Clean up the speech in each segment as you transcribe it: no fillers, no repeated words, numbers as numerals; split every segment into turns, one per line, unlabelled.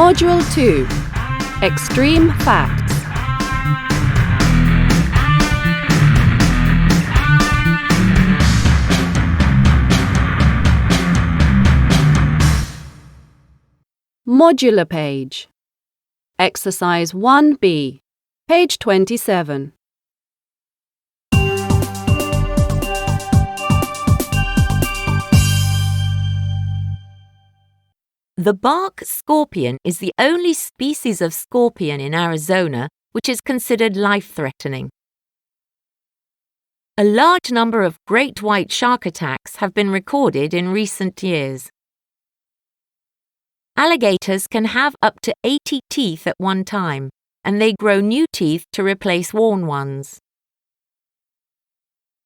Module 2. Extreme Facts. Modular page. Exercise 1B, page 27.
The bark scorpion is the only species of scorpion in Arizona which is considered life-threatening. A large number of great white shark attacks have been recorded in recent years. Alligators can have up to 80 teeth at one time, and they grow new teeth to replace worn ones.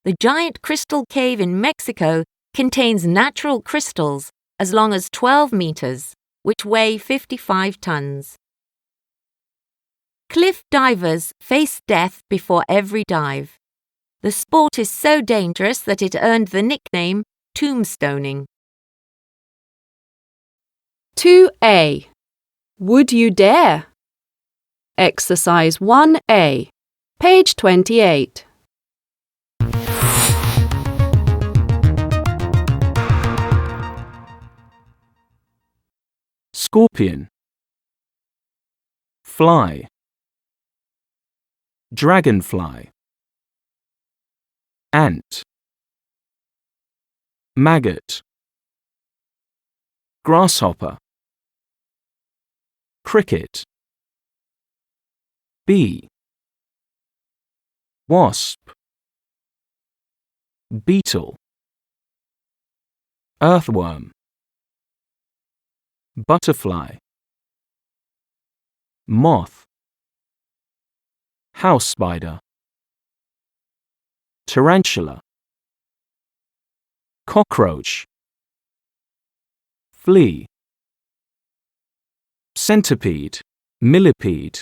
The giant crystal cave in Mexico contains natural crystals as long as 12 meters, which weigh 55 tons. Cliff divers face death before every dive. The sport is so dangerous that it earned the nickname tombstoning.
2A. Would you dare? Exercise 1A, page 28.
Scorpion, fly, dragonfly, ant, maggot, grasshopper, cricket, bee, wasp, beetle, earthworm, butterfly, moth, house spider, tarantula, cockroach, flea, centipede, millipede,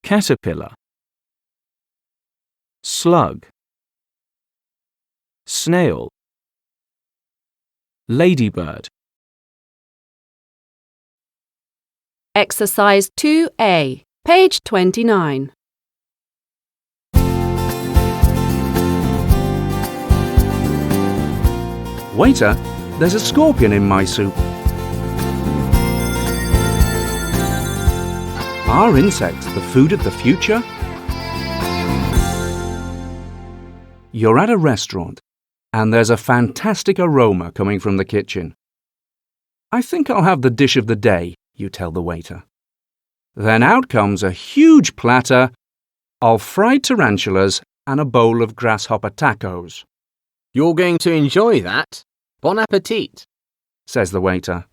caterpillar, slug, snail, ladybird.
Exercise 2A, page 29.
Waiter, there's a scorpion in my soup. Are insects the food of the future? You're at a restaurant, and there's a fantastic aroma coming from the kitchen. I think I'll have the dish of the day, you tell the waiter. Then out comes a huge platter of fried tarantulas and a bowl of grasshopper tacos.
You're going to enjoy that. Bon appetit,
says the waiter.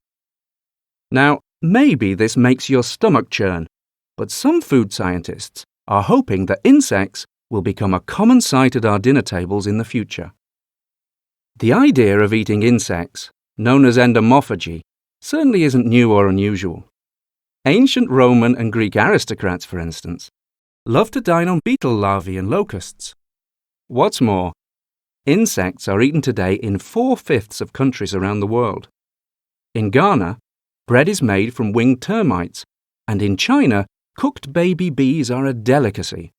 Now, maybe this makes your stomach churn, but some food scientists are hoping that insects will become a common sight at our dinner tables in the future. The idea of eating insects, known as entomophagy, certainly isn't new or unusual. Ancient Roman and Greek aristocrats, for instance, loved to dine on beetle larvae and locusts. What's more, insects are eaten today in 4/5 of countries around the world. In Ghana, bread is made from winged termites, and in China, cooked baby bees are a delicacy.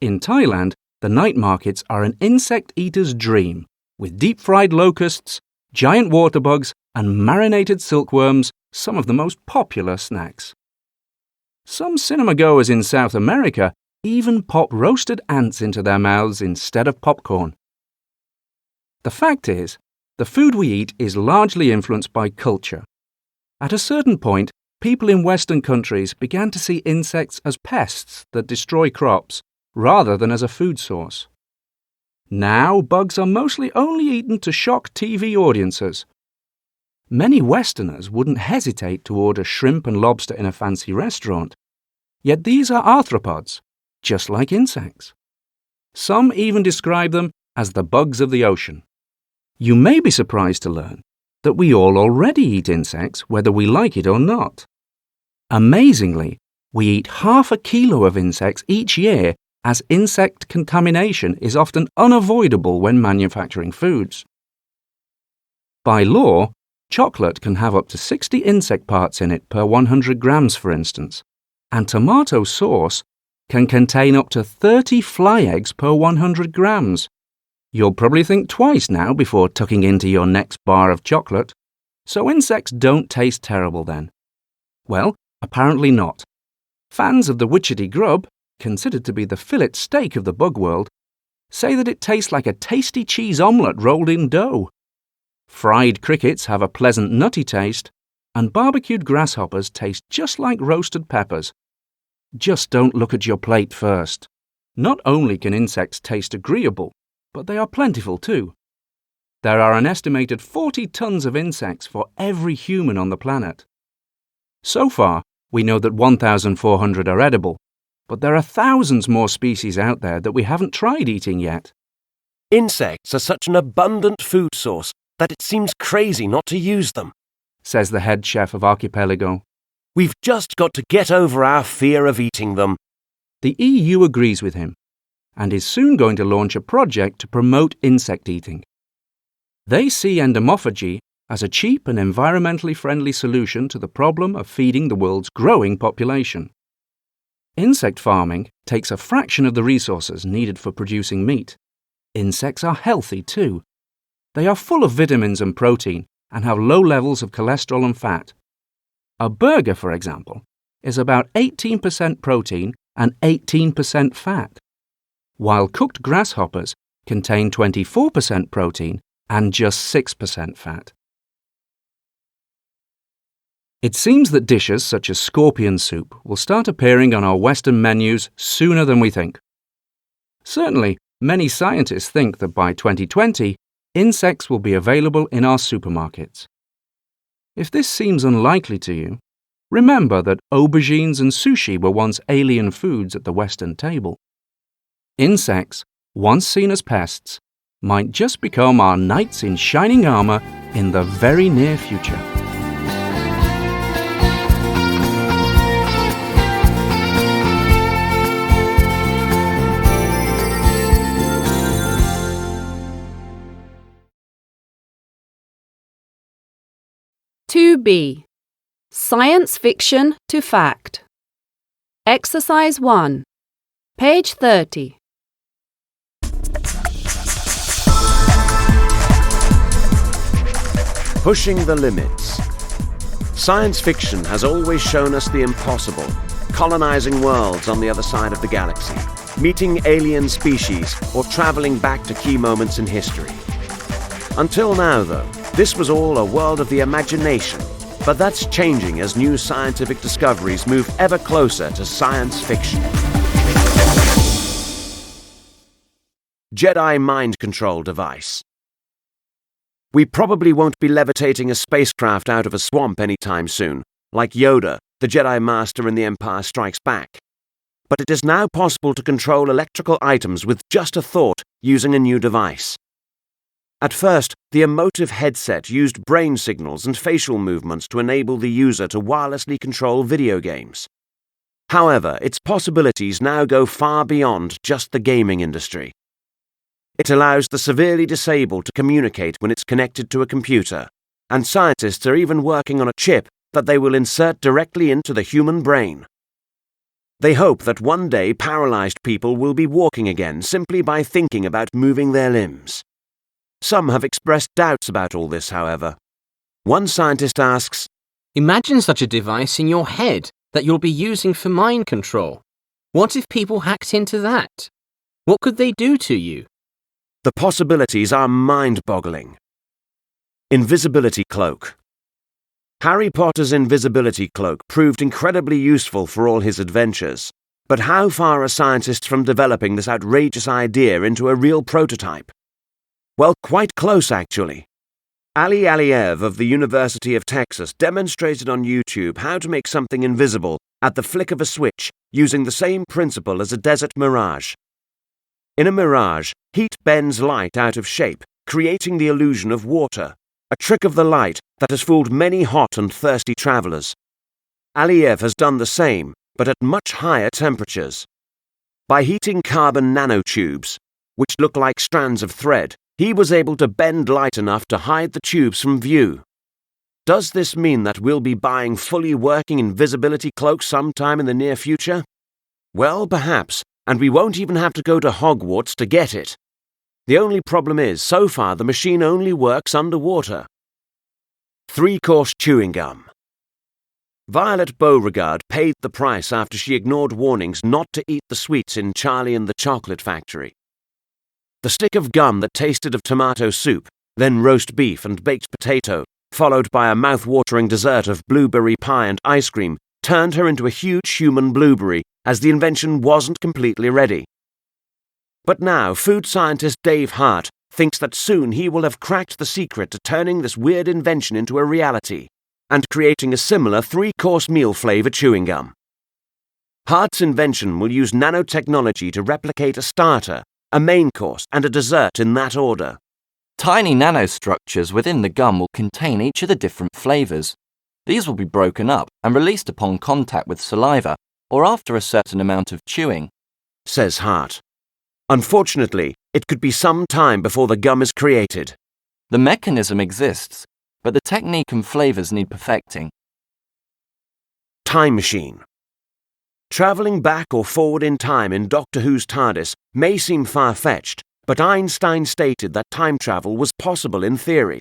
In Thailand, the night markets are an insect eater's dream, with deep-fried locusts, giant water bugs, and marinated silkworms, some of the most popular snacks. Some cinema-goers in South America even pop roasted ants into their mouths instead of popcorn. The fact is, the food we eat is largely influenced by culture. At a certain point, people in Western countries began to see insects as pests that destroy crops, rather than as a food source. Now, bugs are mostly only eaten to shock TV audiences. Many Westerners wouldn't hesitate to order shrimp and lobster in a fancy restaurant, yet these are arthropods, just like insects. Some even describe them as the bugs of the ocean. You may be surprised to learn that we all already eat insects, whether we like it or not. Amazingly, we eat 1/2 kilo of insects each year, as insect contamination is often unavoidable when manufacturing foods. By law, Chocolate can have up to 60 insect parts in it per 100 grams, for instance, and tomato sauce can contain up to 30 fly eggs per 100 grams. You'll probably think twice now before tucking into your next bar of chocolate. So insects don't taste terrible then? Well, apparently not. Fans of the witchetty grub, considered to be the fillet steak of the bug world, say that it tastes like a tasty cheese omelette rolled in dough. Fried crickets have a pleasant nutty taste, and barbecued grasshoppers taste just like roasted peppers. Just don't look at your plate first. Not only can insects taste agreeable, but they are plentiful too. There are an estimated 40 tons of insects for every human on the planet. So far, we know that 1,400 are edible, but there are thousands more species out there that we haven't tried eating yet.
Insects are such an abundant food source that it seems crazy not to use them,
says the head chef of Archipelago.
We've just got to get over our fear of eating them.
The EU agrees with him, and is soon going to launch a project to promote insect eating. They see entomophagy as a cheap and environmentally friendly solution to the problem of feeding the world's growing population. Insect farming takes a fraction of the resources needed for producing meat. Insects are healthy too. They are full of vitamins and protein and have low levels of cholesterol and fat. A burger, for example, is about 18% protein and 18% fat, while cooked grasshoppers contain 24% protein and just 6% fat. It seems that dishes such as scorpion soup will start appearing on our Western menus sooner than we think. Certainly, many scientists think that by 2020, insects will be available in our supermarkets. If this seems unlikely to you, remember that aubergines and sushi were once alien foods at the Western table. Insects, once seen as pests, might just become our knights in shining armor in the very near future.
To B. Science fiction to fact. Exercise 1. Page 30.
Pushing the limits. Science fiction has always shown us the impossible, colonizing worlds on the other side of the galaxy, meeting alien species, or traveling back to key moments in history. Until now, though, this was all a world of the imagination, but that's changing as new scientific discoveries move ever closer to science fiction. Jedi mind control device. We probably won't be levitating a spacecraft out of a swamp anytime soon, like Yoda, the Jedi Master in The Empire Strikes Back. But it is now possible to control electrical items with just a thought using a new device. At first, the emotive headset used brain signals and facial movements to enable the user to wirelessly control video games. However, its possibilities now go far beyond just the gaming industry. It allows the severely disabled to communicate when it's connected to a computer, and scientists are even working on a chip that they will insert directly into the human brain. They hope that one day paralyzed people will be walking again simply by thinking about moving their limbs. Some have expressed doubts about all this, however. One scientist asks,
Imagine such a device in your head that you'll be using for mind control. What if people hacked into that? What could they do to you?
The possibilities are mind-boggling. Invisibility cloak. Harry Potter's invisibility cloak proved incredibly useful for all his adventures. But how far are scientists from developing this outrageous idea into a real prototype? Well, quite close, actually. Ali Aliev of the University of Texas demonstrated on YouTube how to make something invisible at the flick of a switch using the same principle as a desert mirage. In a mirage, heat bends light out of shape, creating the illusion of water, a trick of the light that has fooled many hot and thirsty travelers. Aliev has done the same, but at much higher temperatures. By heating carbon nanotubes, which look like strands of thread, he was able to bend light enough to hide the tubes from view. Does this mean that we'll be buying fully working invisibility cloaks sometime in the near future? Well, perhaps, and we won't even have to go to Hogwarts to get it. The only problem is, so far the machine only works underwater. 3-course chewing gum. Violet Beauregard paid the price after she ignored warnings not to eat the sweets in Charlie and the Chocolate Factory. The stick of gum that tasted of tomato soup, then roast beef and baked potato, followed by a mouth-watering dessert of blueberry pie and ice cream, turned her into a huge human blueberry, as the invention wasn't completely ready. But now, food scientist Dave Hart thinks that soon he will have cracked the secret to turning this weird invention into a reality, and creating a similar 3-course meal flavor chewing gum. Hart's invention will use nanotechnology to replicate a starter, a main course, and a dessert in that order.
Tiny nanostructures within the gum will contain each of the different flavors. These will be broken up and released upon contact with saliva or after a certain amount of chewing,
says Hart. Unfortunately, it could be some time before the gum is created.
The mechanism exists, but the technique and flavors need perfecting.
Time machine. Traveling back or forward in time in Doctor Who's TARDIS may seem far-fetched, but Einstein stated that time travel was possible in theory.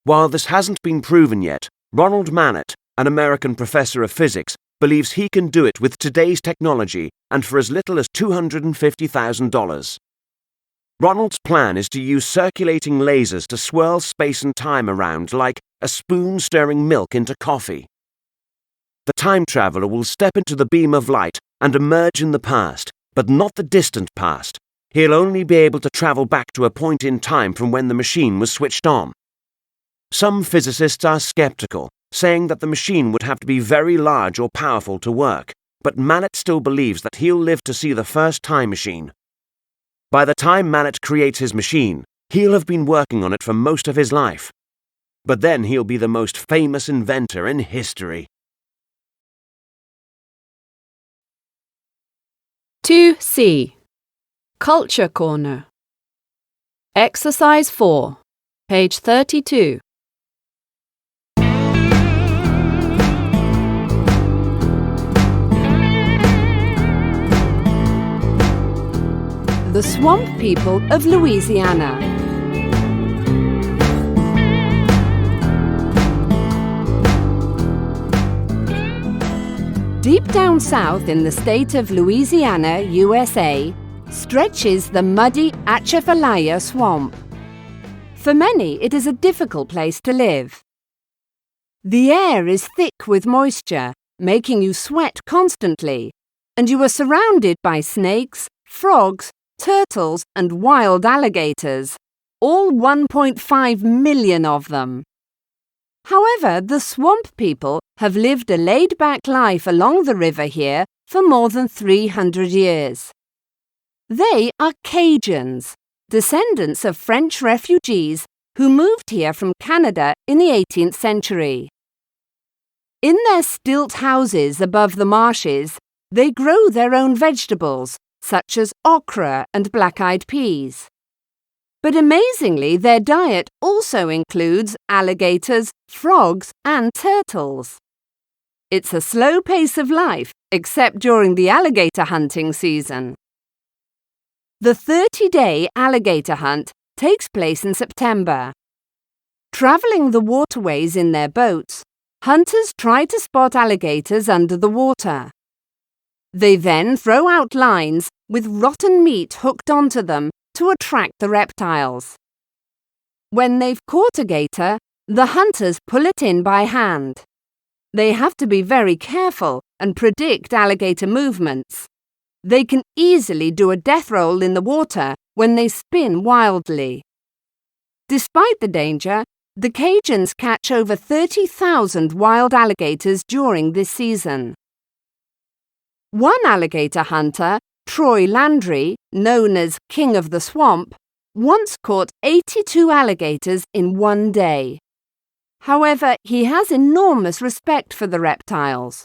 While this hasn't been proven yet, Ronald Mannett, an American professor of physics, believes he can do it with today's technology and for as little as $250,000. Ronald's plan is to use circulating lasers to swirl space and time around like a spoon stirring milk into coffee. The time traveler will step into the beam of light and emerge in the past, but not the distant past. He'll only be able to travel back to a point in time from when the machine was switched on. Some physicists are skeptical, saying that the machine would have to be very large or powerful to work, but Mannett still believes that he'll live to see the first time machine. By the time Mannett creates his machine, he'll have been working on it for most of his life. But then he'll be the most famous inventor in history.
2C. Culture Corner. Exercise 4, page 32. The Swamp People of Louisiana. Deep down south in the state of Louisiana, USA, stretches the muddy Atchafalaya Swamp. For many, it is a difficult place to live. The air is thick with moisture, making you sweat constantly, and you are surrounded by snakes, frogs, turtles, and wild alligators, all 1.5 million of them. However, the swamp people have lived a laid-back life along the river here for more than 300 years. They are Cajuns, descendants of French refugees who moved here from Canada in the 18th century. In their stilt houses above the marshes, they grow their own vegetables, such as okra and black-eyed peas. But amazingly, their diet also includes alligators, frogs, and turtles. It's a slow pace of life, except during the alligator hunting season. The 30-day alligator hunt takes place in September. Traveling the waterways in their boats, hunters try to spot alligators under the water. They then throw out lines with rotten meat hooked onto them to attract the reptiles. When they've caught a gator, the hunters pull it in by hand. They have to be very careful and predict alligator movements. They can easily do a death roll in the water when they spin wildly. Despite the danger, the Cajuns catch over 30,000 wild alligators during this season. One alligator hunter, Troy Landry, known as King of the Swamp, once caught 82 alligators in one day. However, he has enormous respect for the reptiles.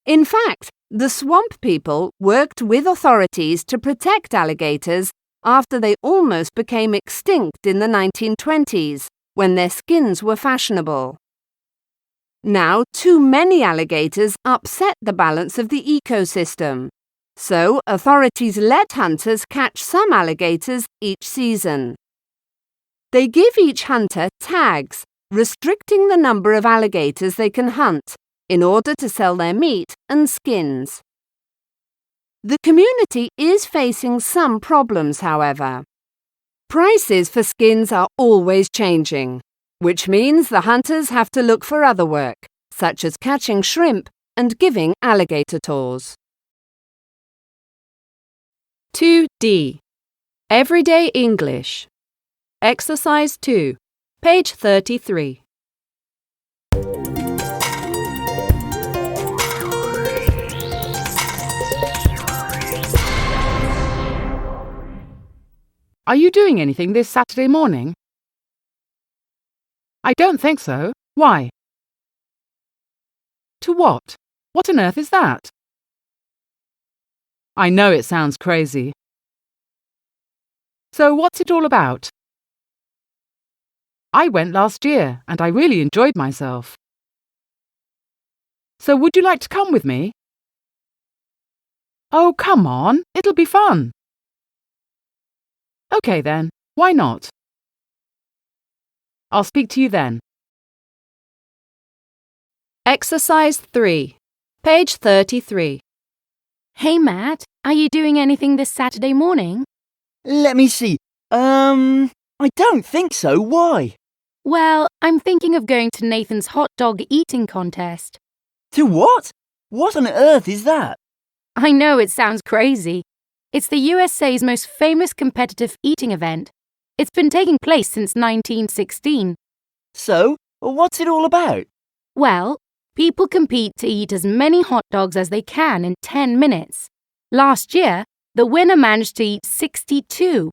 In fact, the swamp people worked with authorities to protect alligators after they almost became extinct in the 1920s, when their skins were fashionable. Now, too many alligators upset the balance of the ecosystem. So, authorities let hunters catch some alligators each season. They give each hunter tags, restricting the number of alligators they can hunt in order to sell their meat and skins. The community is facing some problems, however. Prices for skins are always changing, which means the hunters have to look for other work, such as catching shrimp and giving alligator tours.
2D. Everyday English. Exercise 2, page 33.
Are you doing anything this Saturday morning? I don't think so. Why? To what? What on earth is that? I know it sounds crazy. So what's it all about? I went last year and I really enjoyed myself. So would you like to come with me? Oh, come on, it'll be fun. Okay then, why not? I'll speak to you then.
Exercise 3, page 33.
Hey Matt, are you doing anything this Saturday morning?
Let me see. I don't think so. Why?
Well, I'm thinking of going to Nathan's hot dog eating contest.
To what? What on earth is that?
I know it sounds crazy. It's the USA's most famous competitive eating event. It's been taking place since 1916.
So, what's it all about?
Well, people compete to eat as many hot dogs as they can in 10 minutes. Last year, the winner managed to eat 62.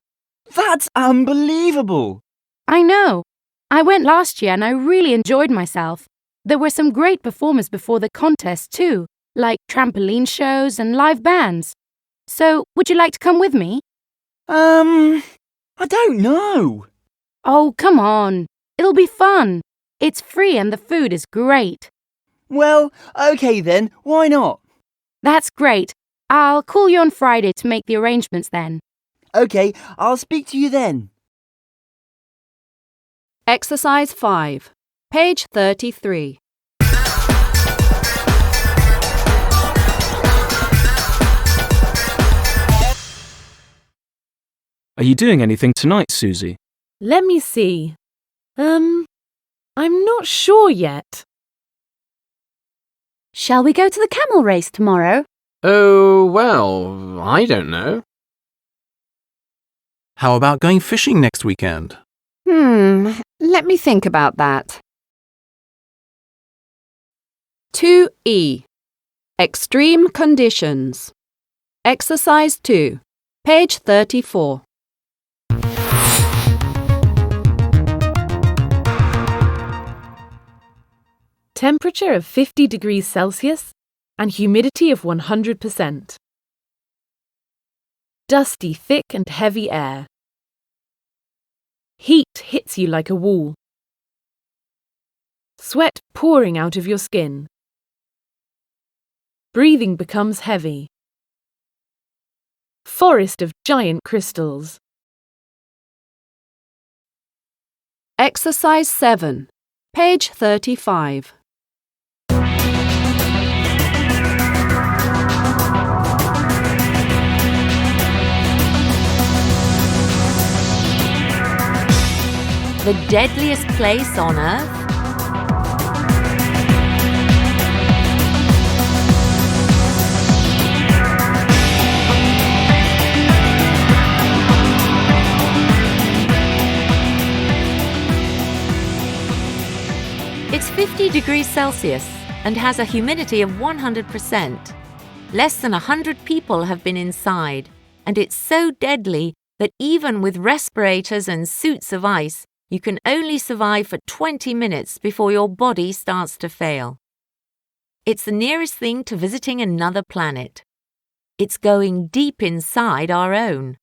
That's unbelievable.
I know. I went last year and I really enjoyed myself. There were some great performers before the contest too, like trampoline shows and live bands. So, would you like to come with me?
I don't know.
Oh, come on. It'll be fun. It's free and the food is great.
Well, okay then, why not?
That's great. I'll call you on Friday to make the arrangements then.
Okay, I'll speak to you then.
Exercise 5, page 33.
Are you doing anything tonight, Susie?
Let me see. I'm not sure yet.
Shall we go to the camel race tomorrow?
Oh, well, I don't know.
How about going fishing next weekend?
Let me think about that.
2E. Extreme conditions. Exercise 2, page 34. Temperature of 50 degrees Celsius and humidity of 100%. Dusty, thick and heavy air. Heat hits you like a wall. Sweat pouring out of your skin. Breathing becomes heavy. Forest of giant crystals. Exercise 7, page 35.
The deadliest place on Earth? It's 50 degrees Celsius and has a humidity of 100%. Less than 100 people have been inside, and it's so deadly that even with respirators and suits of ice, you can only survive for 20 minutes before your body starts to fail. It's the nearest thing to visiting another planet. It's going deep inside our own.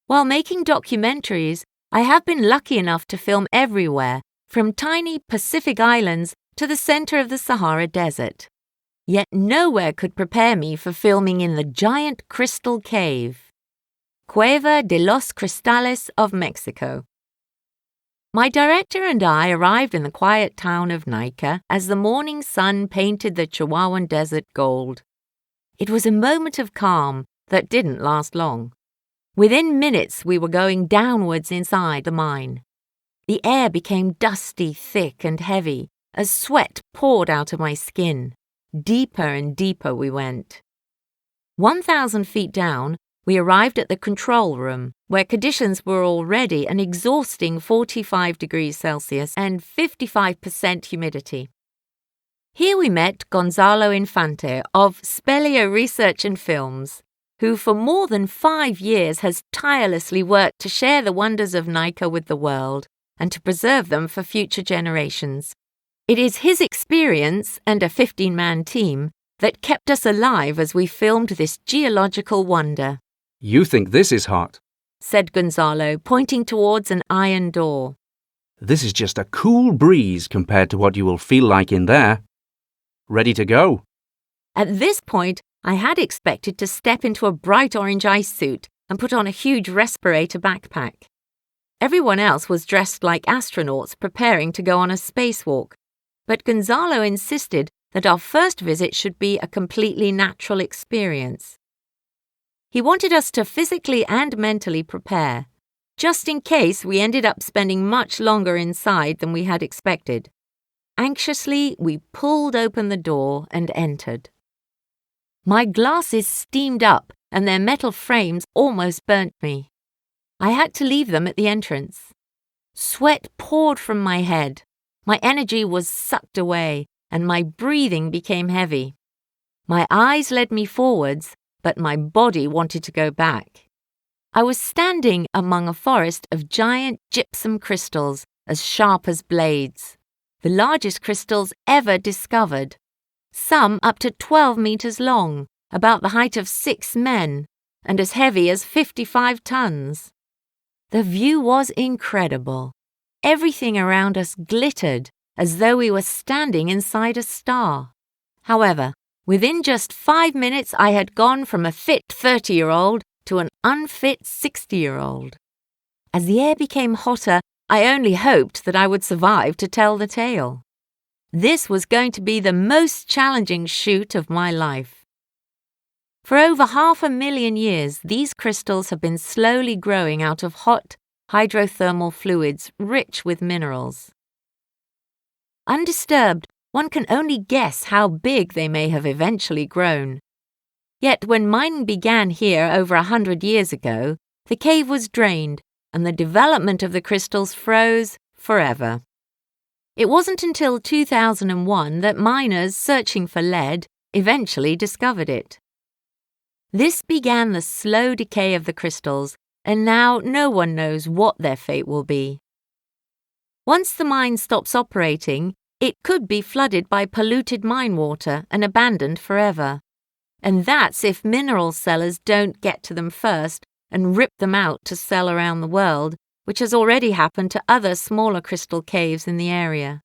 While making documentaries, I have been lucky enough to film everywhere, from tiny Pacific islands to the center of the Sahara Desert. Yet nowhere could prepare me for filming in the giant crystal cave, Cueva de los Cristales of Mexico. My director and I arrived in the quiet town of Nica as the morning sun painted the Chihuahuan desert gold. It was a moment of calm that didn't last long. Within minutes, we were going downwards inside the mine. The air became dusty, thick, and heavy as sweat poured out of my skin. Deeper and deeper we went. 1,000 feet down, we arrived at the control room, where conditions were already an exhausting 45 degrees Celsius and 55% humidity. Here we met Gonzalo Infante of Speleo Research and Films, who for more than 5 years has tirelessly worked to share the wonders of Nica with the world and to preserve them for future generations. It is his experience and a 15-man team that kept us alive as we filmed this geological wonder.
You think this is hot?
Said Gonzalo, pointing towards an iron door.
This is just a cool breeze compared to what you will feel like in there. Ready to go?
At this point, I had expected to step into a bright orange ice suit and put on a huge respirator backpack. Everyone else was dressed like astronauts preparing to go on a spacewalk, but Gonzalo insisted that our first visit should be a completely natural experience. He wanted us to physically and mentally prepare, just in case we ended up spending much longer inside than we had expected. Anxiously, we pulled open the door and entered. My glasses steamed up and their metal frames almost burnt me. I had to leave them at the entrance. Sweat poured from my head. My energy was sucked away, and my breathing became heavy. My eyes led me forwards, but my body wanted to go back. I was standing among a forest of giant gypsum crystals as sharp as blades, the largest crystals ever discovered, some up to 12 meters long, about the height of 6 men, and as heavy as 55 tons. The view was incredible. Everything around us glittered as though we were standing inside a star. However, within just 5 minutes I had gone from a fit 30-year-old to an unfit 60-year-old. As the air became hotter, I only hoped that I would survive to tell the tale. This was going to be the most challenging shoot of my life. For over 500,000 years, these crystals have been slowly growing out of hot, hydrothermal fluids rich with minerals. Undisturbed, one can only guess how big they may have eventually grown. Yet when mining began here over 100 years ago, the cave was drained and the development of the crystals froze forever. It wasn't until 2001 that miners searching for lead eventually discovered it. This began the slow decay of the crystals, and now no one knows what their fate will be. Once the mine stops operating, it could be flooded by polluted mine water and abandoned forever. And that's if mineral sellers don't get to them first and rip them out to sell around the world, which has already happened to other smaller crystal caves in the area.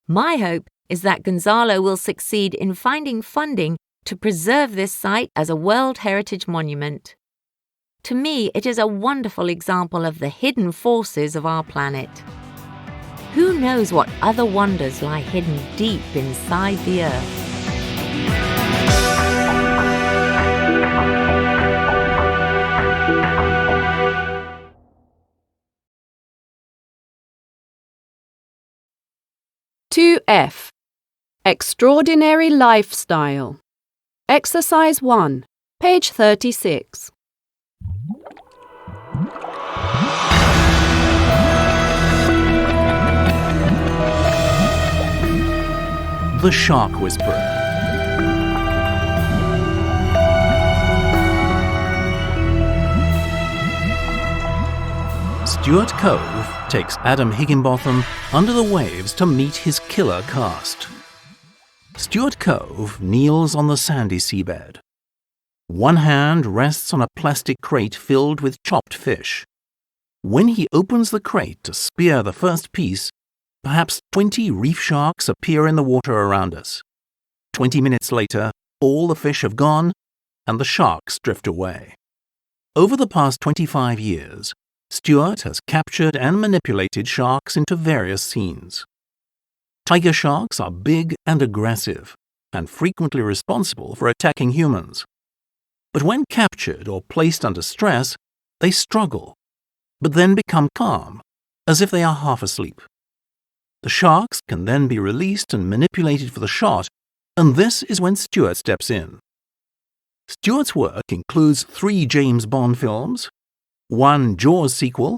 My hope is that Gonzalo will succeed in finding funding to preserve this site as a World Heritage Monument. To me, it is a wonderful example of the hidden forces of our planet. Who knows what other wonders lie hidden deep inside the Earth?
(2F) Extraordinary Lifestyle. Exercise 1, page 36.
The Shark Whisperer. Stuart Cove takes Adam Higginbotham under the waves to meet his killer cast. Stuart Cove kneels on the sandy seabed. One hand rests on a plastic crate filled with chopped fish. When he opens the crate to spear the first piece, perhaps 20 reef sharks appear in the water around us. 20 minutes later, all the fish have gone and the sharks drift away. Over the past 25 years, Stuart has captured and manipulated sharks into various scenes. Tiger sharks are big and aggressive, and frequently responsible for attacking humans. But when captured or placed under stress, they struggle, but then become calm, as if they are half asleep. The sharks can then be released and manipulated for the shot, and this is when Stuart steps in. Stuart's work includes 3 James Bond films, 1 Jaws sequel,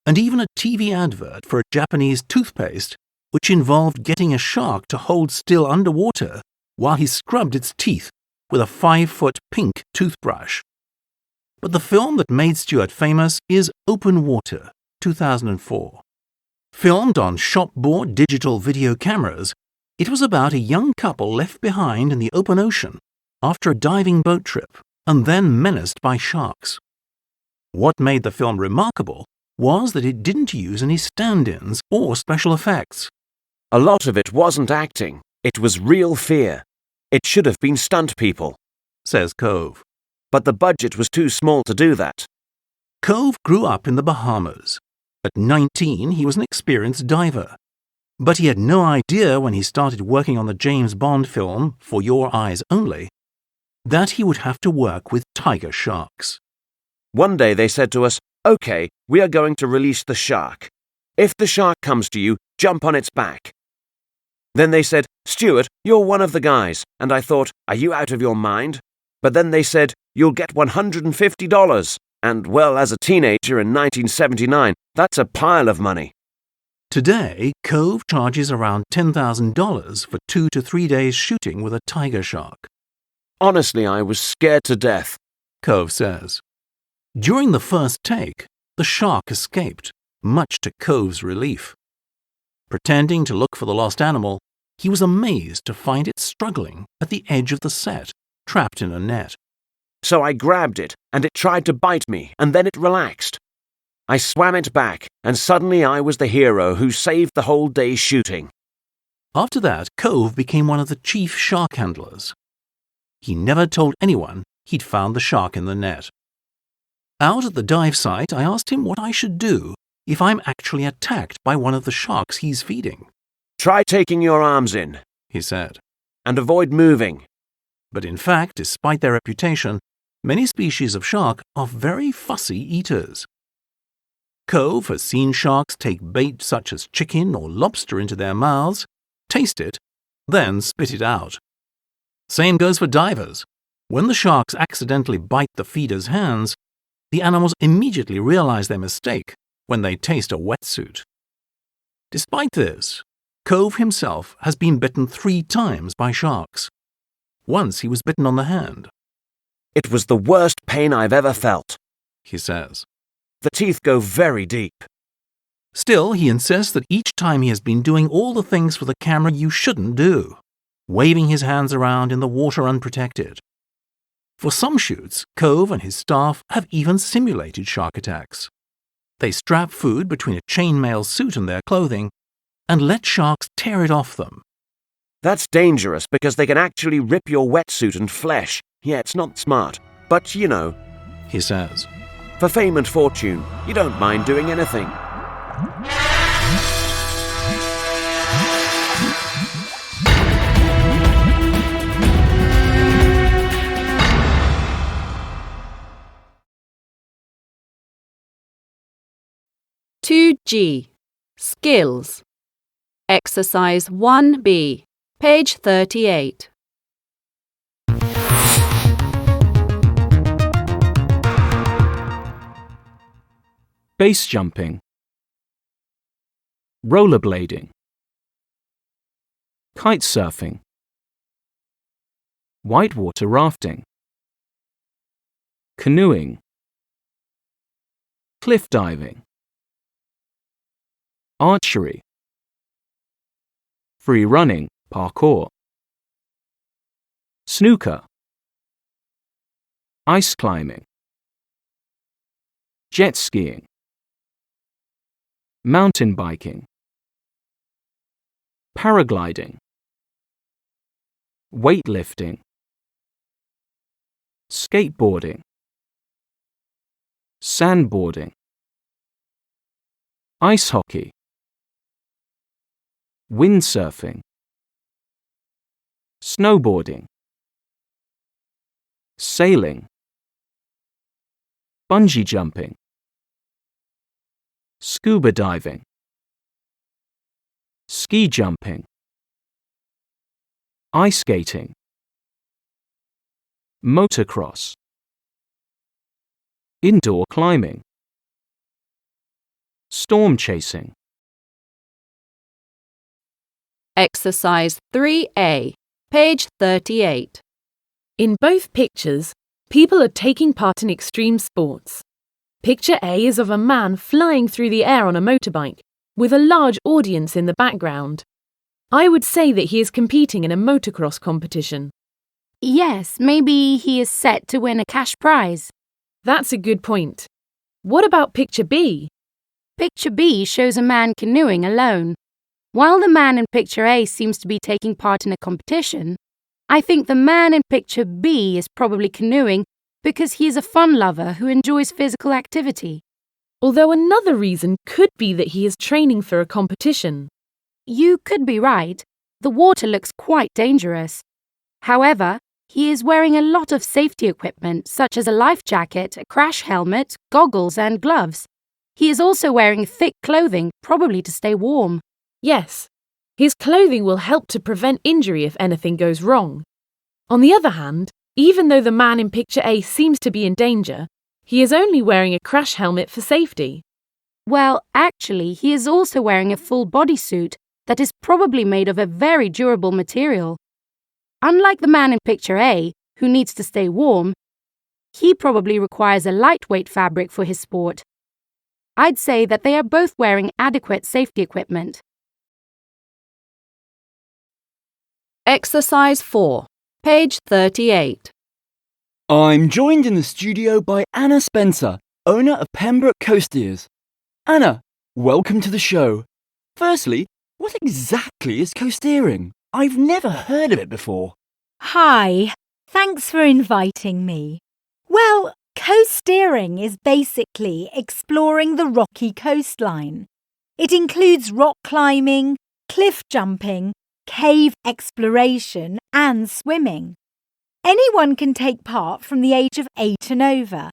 and even a TV advert for a Japanese toothpaste which involved getting a shark to hold still underwater while he scrubbed its teeth with a 5-foot pink toothbrush. But the film that made Stuart famous is Open Water, 2004. Filmed on shopboard digital video cameras, it was about a young couple left behind in the open ocean after a diving boat trip and then menaced by sharks. What made the film remarkable was that it didn't use any stand-ins or special effects.
A lot of it wasn't acting. It was real fear. It should have been stunt people,
says Cove.
But the budget was too small to do that.
Cove grew up in the Bahamas. At 19, he was an experienced diver. But he had no idea when he started working on the James Bond film For Your Eyes Only that he would have to work with tiger sharks.
One day they said to us, "Okay, we are going to release the shark. If the shark comes to you, jump on its back." Then they said, "Stuart, you're one of the guys." And I thought, "Are you out of your mind?" But then they said, "You'll get $150. And, well, as a teenager in 1979, that's a pile of money.
Today, Cove charges around $10,000 for 2 to 3 days shooting with a tiger shark.
Honestly, I was scared to death,
Cove says. During the first take, the shark escaped, much to Cove's relief. Pretending to look for the lost animal, he was amazed to find it struggling at the edge of the set, trapped in a net.
So I grabbed it, and it tried to bite me, and then it relaxed. I swam it back, and suddenly I was the hero who saved the whole day's shooting.
After that, Cove became one of the chief shark handlers. He never told anyone he'd found the shark in the net. Out at the dive site, I asked him what I should do if I'm actually attacked by one of the sharks he's feeding.
Try taking your arms in,
he said,
and avoid moving.
But in fact, despite their reputation, many species of shark are very fussy eaters. Cove has seen sharks take bait such as chicken or lobster into their mouths, taste it, then spit it out. Same goes for divers. When the sharks accidentally bite the feeder's hands, the animals immediately realize their mistake when they taste a wetsuit. Despite this, Cove himself has been bitten 3 times by sharks. Once he was bitten on the hand.
It was the worst pain I've ever felt,
he says.
The teeth go very deep.
Still, he insists that each time he has been doing all the things for the camera you shouldn't do, waving his hands around in the water unprotected. For some shoots, Cove and his staff have even simulated shark attacks. They strap food between a chainmail suit and their clothing and let sharks tear it off them.
That's dangerous because they can actually rip your wetsuit and flesh. Yeah, it's not smart. But, you know,
he says,
for fame and fortune, you don't mind doing anything.
(2G) Skills. Exercise 1B, page 38.
Base jumping, rollerblading, kite surfing, whitewater rafting, canoeing, cliff diving, archery, free running, parkour, snooker, ice climbing, jet skiing, mountain biking, paragliding, weightlifting, skateboarding, sandboarding, ice hockey, windsurfing, snowboarding, sailing, bungee jumping, scuba diving, ski jumping, ice skating, motocross, indoor climbing, storm chasing.
Exercise 3A, page 38.
In both pictures, people are taking part in extreme sports. Picture A is of a man flying through the air on a motorbike, with a large audience in the background. I would say that he is competing in a motocross competition.
Yes, maybe he is set to win a cash prize.
That's a good point. What about picture B?
Picture B shows a man canoeing alone. While the man in picture A seems to be taking part in a competition, I think the man in picture B is probably canoeing because he is a fun lover who enjoys physical activity.
Although another reason could be that he is training for a competition.
You could be right. The water looks quite dangerous. However, he is wearing a lot of safety equipment such as a life jacket, a crash helmet, goggles and gloves. He is also wearing thick clothing, probably to stay warm.
Yes, his clothing will help to prevent injury if anything goes wrong. On the other hand, even though the man in picture A seems to be in danger, he is only wearing a crash helmet for safety.
Well, actually, he is also wearing a full bodysuit that is probably made of a very durable material. Unlike the man in picture A, who needs to stay warm, he probably requires a lightweight fabric for his sport. I'd say that they are both wearing adequate safety equipment.
Exercise 4, page 38.
I'm joined in the studio by Anna Spencer, owner of Pembroke Coastiers. Anna, welcome to the show. Firstly, what exactly is coasteering? I've never heard of it before.
Hi, thanks for inviting me. Well, coasteering is basically exploring the rocky coastline. It includes rock climbing, cliff jumping, cave exploration and swimming. Anyone can take part from the age of 8 and over.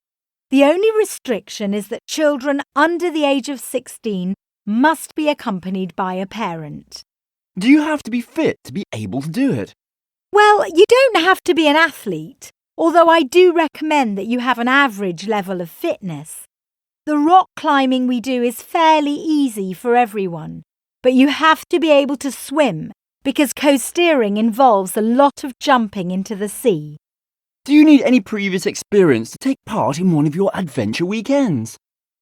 The only restriction is that children under the age of 16 must be accompanied by a parent.
Do you have to be fit to be able to do it?
Well, you don't have to be an athlete, although I do recommend that you have an average level of fitness. The rock climbing we do is fairly easy for everyone, but you have to be able to swim because coasteering involves a lot of jumping into the sea.
Do you need any previous experience to take part in one of your adventure weekends?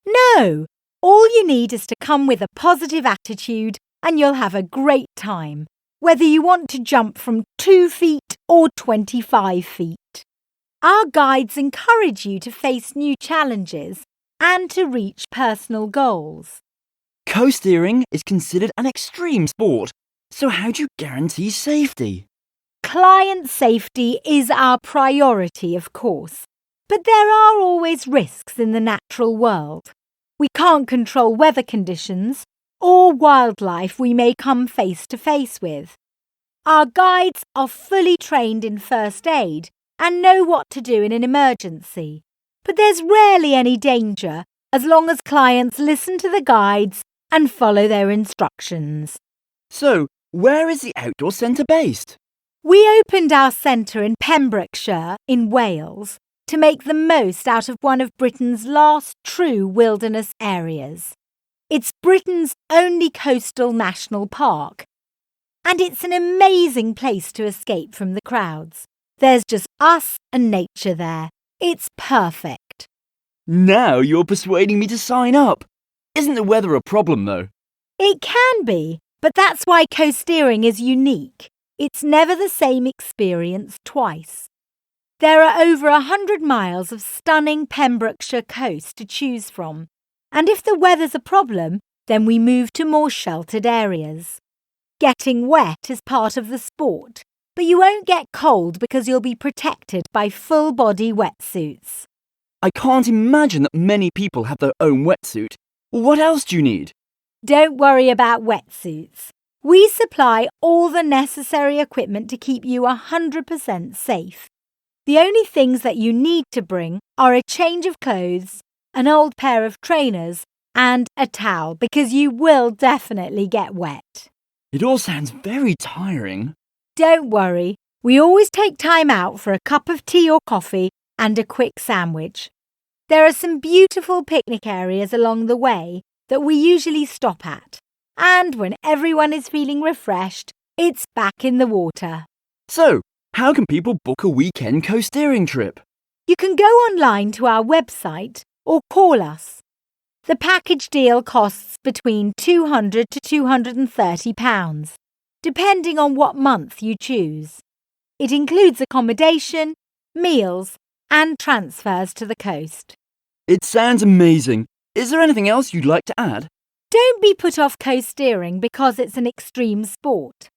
No, all you need is to come with a positive attitude and you'll have a great time, whether you want to jump from 2 feet or 25 feet. Our guides encourage you to face new challenges and to reach personal goals.
Coasteering is considered an extreme sport, so how do you guarantee safety?
Client safety is our priority, of course, but there are always risks in the natural world. We can't control weather conditions or wildlife we may come face to face with. Our guides are fully trained in first aid and know what to do in an emergency, but there's rarely any danger as long as clients listen to the guides and follow their instructions.
So, where is the outdoor centre based?
We opened our centre in Pembrokeshire, in Wales, to make the most out of one of Britain's last true wilderness areas. It's Britain's only coastal national park, and it's an amazing place to escape from the crowds. There's just us and nature there. It's perfect.
Now you're persuading me to sign up. Isn't the weather a problem, though?
It can be, but that's why coasteering is unique. It's never the same experience twice. There are over 100 miles of stunning Pembrokeshire coast to choose from, and if the weather's a problem, then we move to more sheltered areas. Getting wet is part of the sport, but you won't get cold because you'll be protected by full-body wetsuits.
I can't imagine that many people have their own wetsuit. What else do you need?
Don't worry about wetsuits. We supply all the necessary equipment to keep you 100% safe. The only things that you need to bring are a change of clothes, an old pair of trainers, and a towel because you will definitely get wet.
It all sounds very tiring.
Don't worry, we always take time out for a cup of tea or coffee and a quick sandwich. There are some beautiful picnic areas along the way that we usually stop at. And when everyone is feeling refreshed, it's back in the water.
So, how can people book a weekend coasteering trip?
You can go online to our website or call us. The package deal costs between £200 to £230, depending on what month you choose. It includes accommodation, meals, and transfers to the coast.
It sounds amazing. Is there anything else you'd like to add?
Don't be put off coasteering because it's an extreme sport.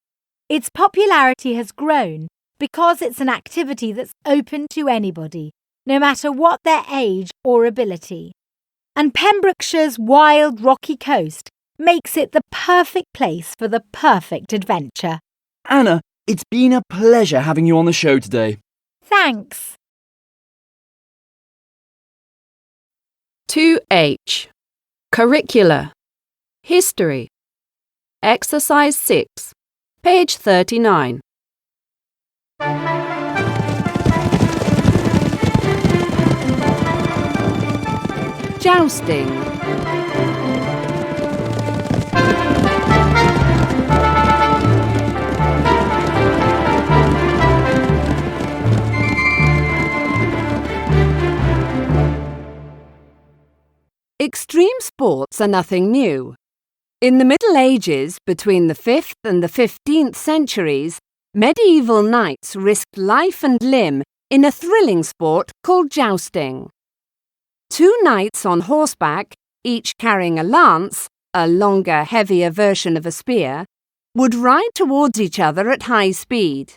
Its popularity has grown because it's an activity that's open to anybody, no matter what their age or ability. And Pembrokeshire's wild, rocky coast makes it the perfect place for the perfect adventure.
Anna, it's been a pleasure having you on the show today.
Thanks.
2H. Curricula. History. Exercise 6. Page 39. Jousting. Extreme sports are nothing new. In the Middle Ages, between the 5th and the 15th centuries, medieval knights risked life and limb in a thrilling sport called jousting. Two knights on horseback, each carrying a lance, a longer, heavier version of a spear, would ride towards each other at high speed.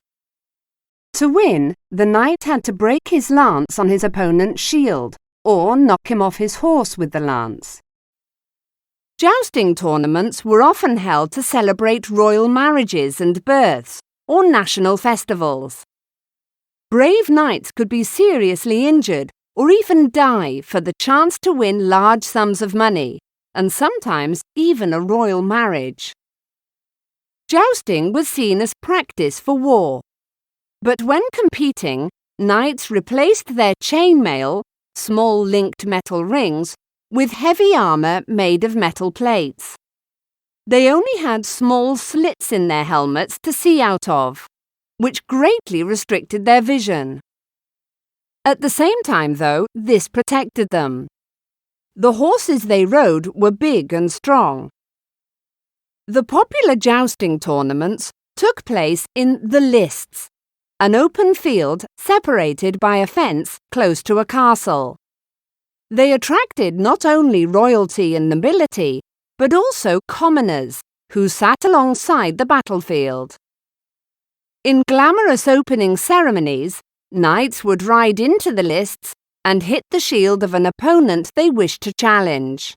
To win, the knight had to break his lance on his opponent's shield, or knock him off his horse with the lance. Jousting tournaments were often held to celebrate royal marriages and births, or national festivals. Brave knights could be seriously injured or even die for the chance to win large sums of money, and sometimes even a royal marriage. Jousting was seen as practice for war. But when competing, knights replaced their chainmail, small linked metal rings, with heavy armour made of metal plates. They only had small slits in their helmets to see out of, which greatly restricted their vision. At the same time, though, this protected them. The horses they rode were big and strong. The popular jousting tournaments took place in the lists, an open field separated by a fence close to a castle. They attracted not only royalty and nobility, but also commoners who sat alongside the battlefield. In glamorous opening ceremonies, knights would ride into the lists and hit the shield of an opponent they wished to challenge.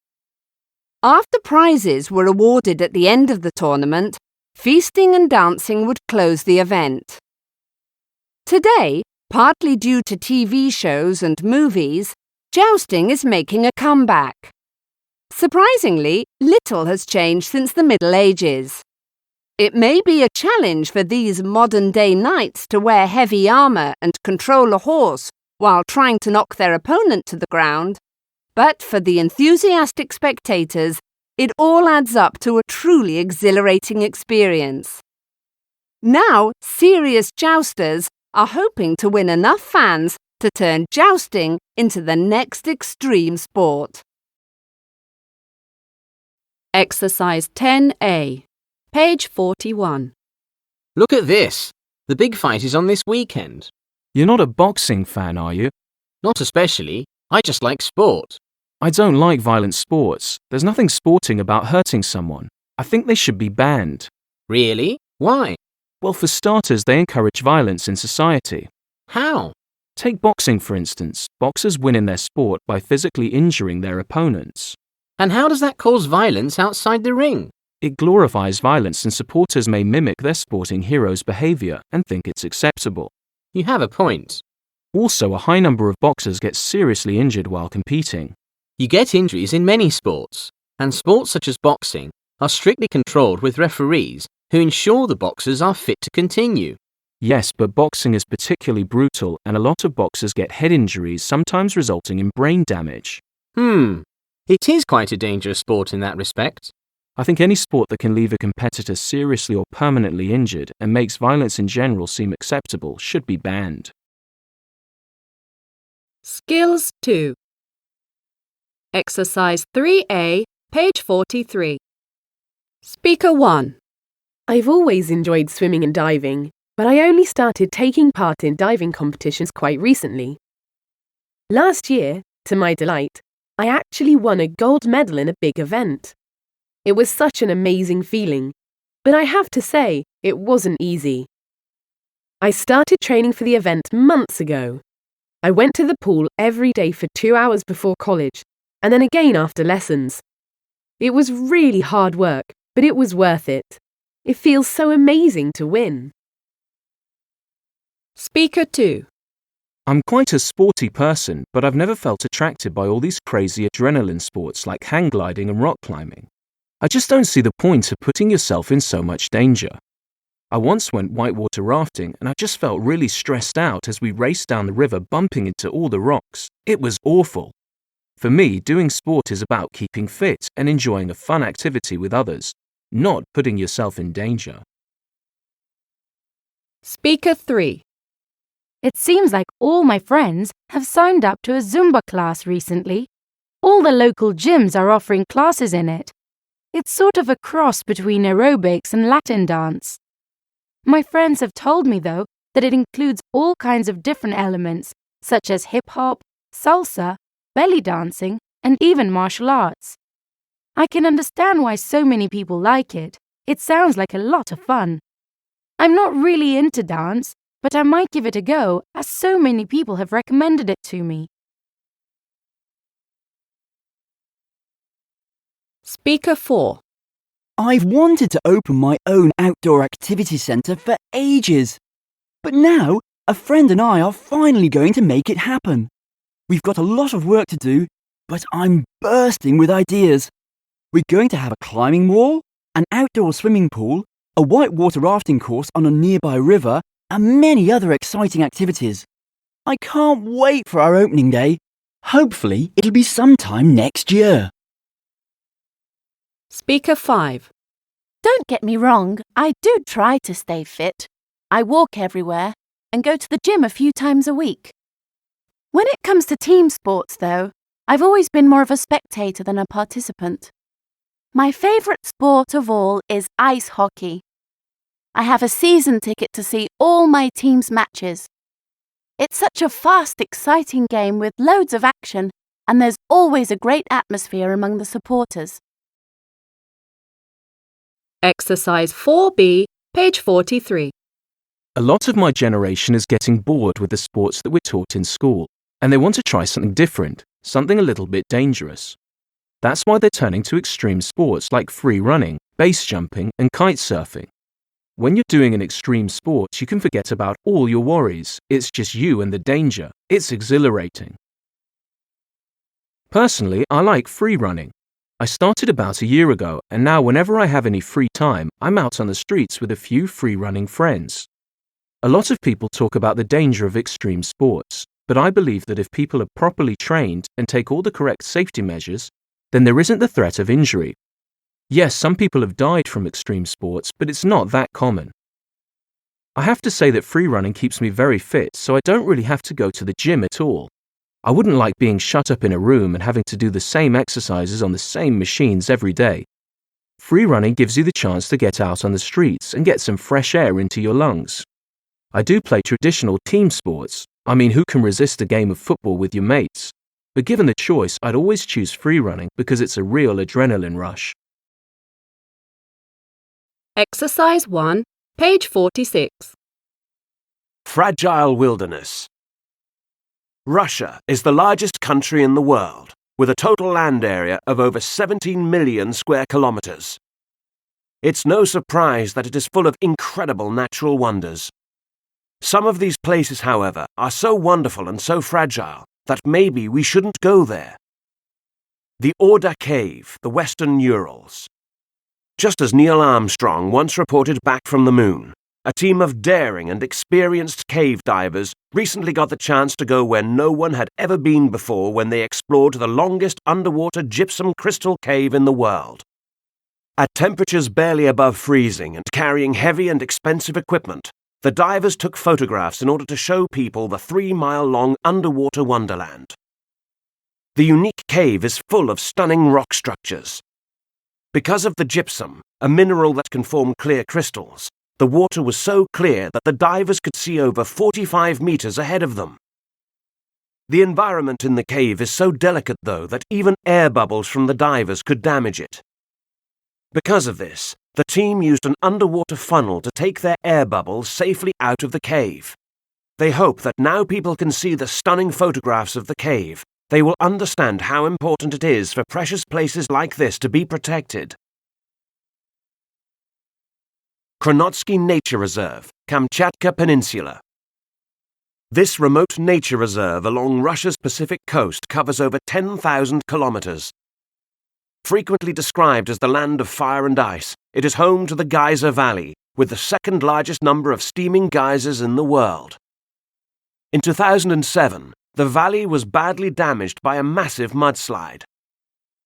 After prizes were awarded at the end of the tournament, feasting and dancing would close the event. Today, partly due to TV shows and movies, jousting is making a comeback. Surprisingly, little has changed since the Middle Ages. It may be a challenge for these modern-day knights to wear heavy armour and control a horse while trying to knock their opponent to the ground, but for the enthusiastic spectators, it all adds up to a truly exhilarating experience. Now, serious jousters are hoping to win enough fans to turn jousting into the next extreme sport. Exercise 10A, page 41.
Look at this. The big fight is on this weekend.
You're not a boxing fan, are you?
Not especially. I just like sport.
I don't like violent sports. There's nothing sporting about hurting someone. I think they should be banned.
Really? Why?
Well, for starters, they encourage violence in society.
How?
Take boxing, for instance. Boxers win in their sport by physically injuring their opponents.
And how does that cause violence outside the ring?
It glorifies violence, and supporters may mimic their sporting heroes' behavior and think it's acceptable.
You have a point.
Also, a high number of boxers get seriously injured while competing.
You get injuries in many sports, and sports such as boxing are strictly controlled with referees who ensure the boxers are fit to continue.
Yes, but boxing is particularly brutal, and a lot of boxers get head injuries, sometimes resulting in brain damage.
It is quite a dangerous sport in that respect.
I think any sport that can leave a competitor seriously or permanently injured and makes violence in general seem acceptable should be banned.
Skills 2. Exercise 3A, page 43.
Speaker 1.
I've always enjoyed swimming and diving, but I only started taking part in diving competitions quite recently. Last year, to my delight, I actually won a gold medal in a big event. It was such an amazing feeling, but I have to say, it wasn't easy. I started training for the event months ago. I went to the pool every day for 2 hours before college, and then again after lessons. It was really hard work, but it was worth it. It feels so amazing to win.
Speaker 2.
I'm quite a sporty person, but I've never felt attracted by all these crazy adrenaline sports like hang gliding and rock climbing. I just don't see the point of putting yourself in so much danger. I once went whitewater rafting and I just felt really stressed out as we raced down the river bumping into all the rocks. It was awful. For me, doing sport is about keeping fit and enjoying a fun activity with others, not putting yourself in danger.
Speaker 3.
It seems like all my friends have signed up to a Zumba class recently. All the local gyms are offering classes in it. It's sort of a cross between aerobics and Latin dance. My friends have told me, though, that it includes all kinds of different elements, such as hip-hop, salsa, belly dancing, and even martial arts. I can understand why so many people like it. It sounds like a lot of fun. I'm not really into dance, but I might give it a go, as so many people have recommended it to me.
Speaker 4.
I've wanted to open my own outdoor activity centre for ages. But now, a friend and I are finally going to make it happen. We've got a lot of work to do, but I'm bursting with ideas. We're going to have a climbing wall, an outdoor swimming pool, a whitewater rafting course on a nearby river, and many other exciting activities. I can't wait for our opening day. Hopefully, it'll be sometime next year.
Speaker 5.
Don't get me wrong, I do try to stay fit. I walk everywhere and go to the gym a few times a week. When it comes to team sports, though, I've always been more of a spectator than a participant. My favourite sport of all is ice hockey. I have a season ticket to see all my team's matches. It's such a fast, exciting game with loads of action, and there's always a great atmosphere among the supporters.
Exercise 4B, page 43.
A lot of my generation is getting bored with the sports that we're taught in school, and they want to try something different, something a little bit dangerous. That's why they're turning to extreme sports like free running, base jumping, and kite surfing. When you're doing an extreme sport, you can forget about all your worries. It's just you and the danger. It's exhilarating. Personally, I like free running. I started about a year ago, and now whenever I have any free time, I'm out on the streets with a few free running friends. A lot of people talk about the danger of extreme sports, but I believe that if people are properly trained and take all the correct safety measures, then there isn't the threat of injury. Yes, some people have died from extreme sports, but it's not that common. I have to say that free running keeps me very fit, so I don't really have to go to the gym at all. I wouldn't like being shut up in a room and having to do the same exercises on the same machines every day. Free running gives you the chance to get out on the streets and get some fresh air into your lungs. I do play traditional team sports. I mean, who can resist a game of football with your mates? But given the choice, I'd always choose free running because it's a real adrenaline rush.
Exercise 1, page 46.
Fragile wilderness. Russia is the largest country in the world, with a total land area of over 17 million square kilometers. It's no surprise that it is full of incredible natural wonders. Some of these places, however, are so wonderful and so fragile that maybe we shouldn't go there. The Orda Cave, the Western Urals. Just as Neil Armstrong once reported back from the moon, a team of daring and experienced cave divers recently got the chance to go where no one had ever been before when they explored the longest underwater gypsum crystal cave in the world. At temperatures barely above freezing and carrying heavy and expensive equipment, the divers took photographs in order to show people the 3-mile-long underwater wonderland. The unique cave is full of stunning rock structures. Because of the gypsum, a mineral that can form clear crystals, the water was so clear that the divers could see over 45 meters ahead of them. The environment in the cave is so delicate, though, that even air bubbles from the divers could damage it. Because of this, the team used an underwater funnel to take their air bubbles safely out of the cave. They hope that now people can see the stunning photographs of the cave, they will understand how important it is for precious places like this to be protected. Kronotsky Nature Reserve, Kamchatka Peninsula. This remote nature reserve along Russia's Pacific coast covers over 10,000 kilometers. Frequently described as the land of fire and ice, it is home to the Geyser Valley, with the second largest number of steaming geysers in the world. In 2007, the valley was badly damaged by a massive mudslide.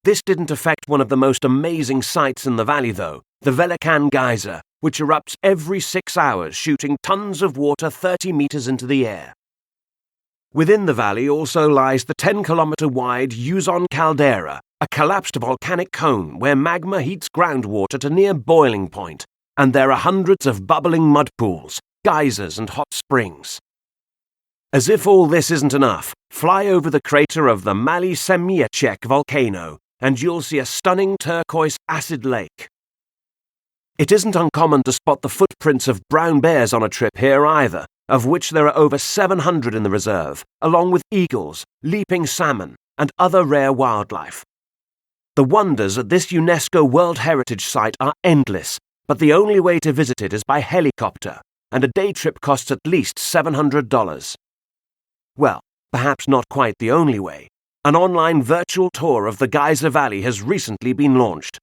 This didn't affect one of the most amazing sights in the valley, though, the Velikan Geyser, which erupts every 6 hours, shooting tons of water 30 meters into the air. Within the valley also lies the 10-kilometer-wide Yuzon Caldera, a collapsed volcanic cone where magma heats groundwater to near boiling point, and there are hundreds of bubbling mud pools, geysers and hot springs. As if all this isn't enough, fly over the crater of the Mali Semyechek volcano, and you'll see a stunning turquoise acid lake. It isn't uncommon to spot the footprints of brown bears on a trip here either, of which there are over 700 in the reserve, along with eagles, leaping salmon, and other rare wildlife. The wonders at this UNESCO World Heritage Site are endless, but the only way to visit it is by helicopter, and a day trip costs at least $700. Well, perhaps not quite the only way. An online virtual tour of the Geyser Valley has recently been launched.